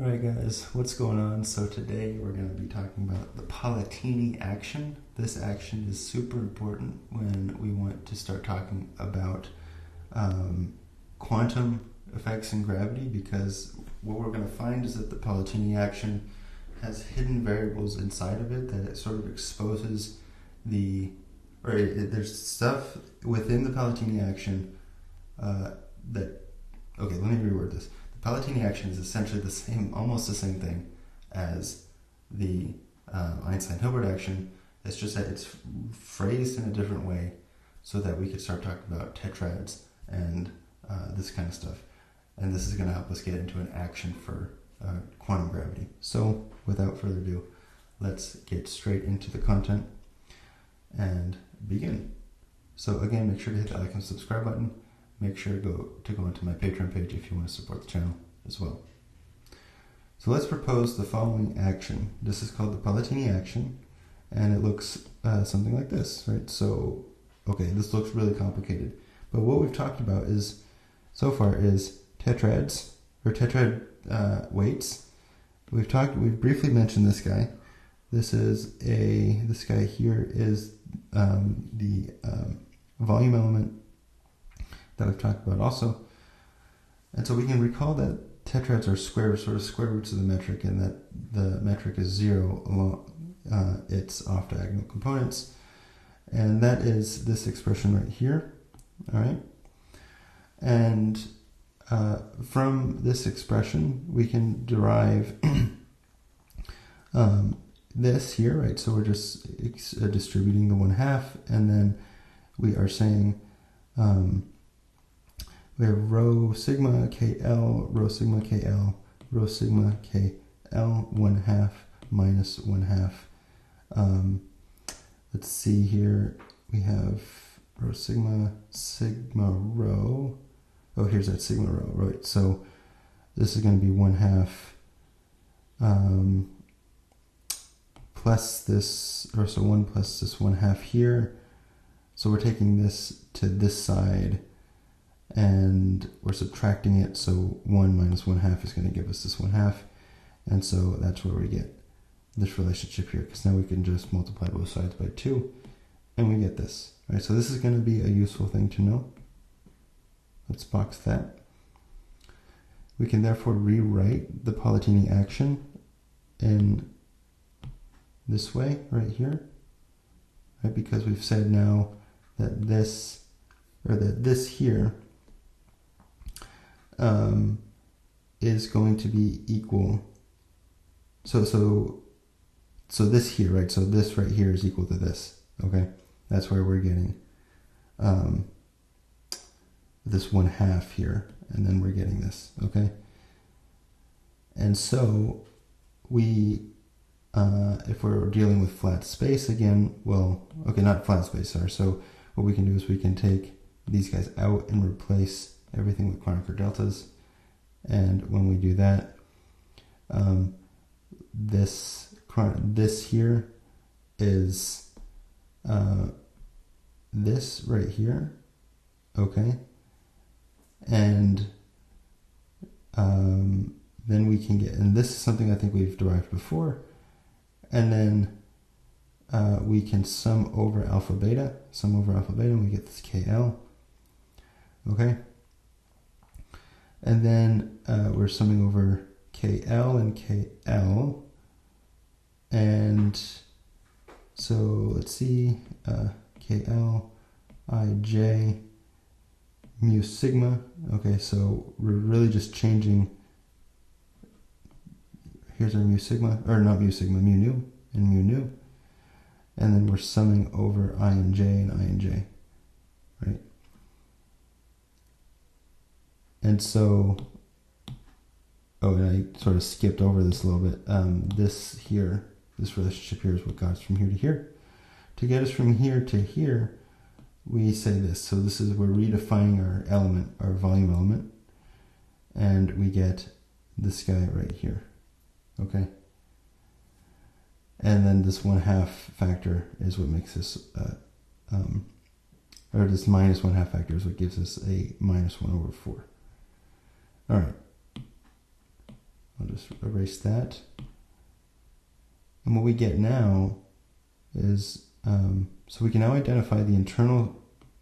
Alright guys, what's going on? So today we're going to be talking about the Palatini action. This action is super important when we want to start talking about quantum effects in gravity, because what we're going to find is that the Palatini action has hidden variables inside of it that it sort of exposes there's stuff within the Palatini action okay, let me reword this. The Palatini action is essentially the same, almost the same thing as the Einstein-Hilbert action. It's just that it's phrased in a different way so that we could start talking about tetrads and this kind of stuff. And this is going to help us get into an action for quantum gravity. So without further ado, let's get straight into the content and begin. So again, make sure to hit the like and subscribe button. Make sure to go into my Patreon page if you want to support the channel as well. So let's propose the following action. This is called the Palatini action, and it looks something like this, right? So, okay, this looks really complicated, but what we've talked about so far is tetrads, or tetrad weights. We've briefly mentioned this guy. This guy here is the volume element that we've talked about also. And so we can recall that tetrads are square roots of the metric, and that the metric is 0 along its off-diagonal components. And that is this expression right here, all right? And from this expression, we can derive this here, right? So we're just distributing the 1/2, and then we are saying we have rho sigma KL, rho sigma KL, rho sigma KL 1/2 minus 1/2. Let's see here. We have rho sigma rho. Oh, here's that sigma rho, right? So this is going to be 1/2 plus this, or so 1 plus this 1/2 here. So we're taking this to this side, and we're subtracting it, so 1 minus 1/2 is going to give us this 1/2, and so that's where we get this relationship here, because now we can just multiply both sides by 2, and we get this. Right? So this is going to be a useful thing to know. Let's box that. We can therefore rewrite the Palatini action in this way, right here, right? Because we've said now that this here is going to be equal. So this here, right? So this right here is equal to this. Okay, that's where we're getting this 1/2 here, and then we're getting this. Okay, and so we, if we're dealing with flat space again, well, okay, not flat space, sorry. So what we can do is we can take these guys out and replace everything with Kronecker deltas. And when we do that, this here is this right here, okay? And then we can get, and this is something I think we've derived before, and then we can sum over alpha beta, and we get this KL, okay? And then we're summing over KL and KL, and so let's see, KL, IJ, mu sigma, okay, so we're really just changing, here's our mu sigma, or not mu sigma, mu nu, and mu nu. And then we're summing over I and J and I and J, right? And so, oh, and I sort of skipped over this a little bit. This relationship here is what got us from here to here. To get us from here to here, we say this. So this is, we're redefining our element, our volume element, and we get this guy right here, okay? And then this 1/2 factor is what makes this, or this minus 1/2 factor is what gives us a minus 1/4. All right, I'll just erase that. And what we get now is, so we can now identify the internal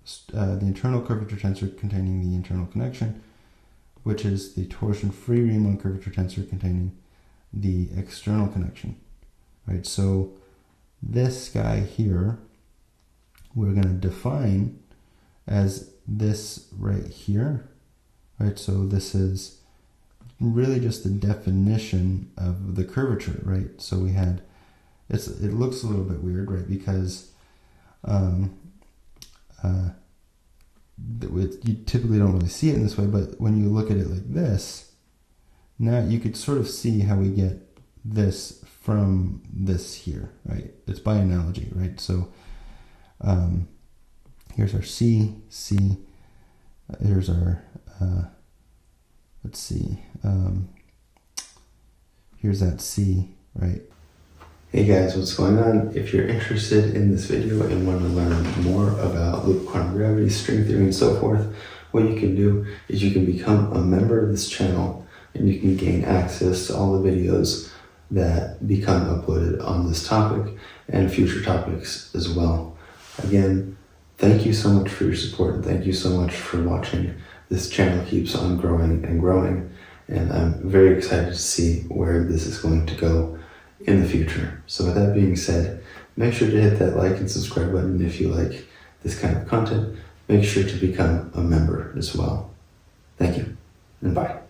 curvature tensor containing the internal connection, which is the torsion-free Riemann curvature tensor containing the external connection, right? So this guy here, we're going to define as this right here, right? So this is really just the definition of the curvature, right? So we had, it looks a little bit weird, right? Because you typically don't really see it in this way, but when you look at it like this, now you could sort of see how we get this from this here, right? It's by analogy, right? So here's our C, here's our, let's see, here's that C, right? Hey guys, what's going on? If you're interested in this video and want to learn more about loop quantum gravity, string theory, and so forth, what you can do is you can become a member of this channel and you can gain access to all the videos that become uploaded on this topic and future topics as well. Again, thank you so much for your support and thank you so much for watching. This channel keeps on growing and growing, and I'm very excited to see where this is going to go in the future. So with that being said, make sure to hit that like and subscribe button if you like this kind of content. Make sure to become a member as well. Thank you, and bye.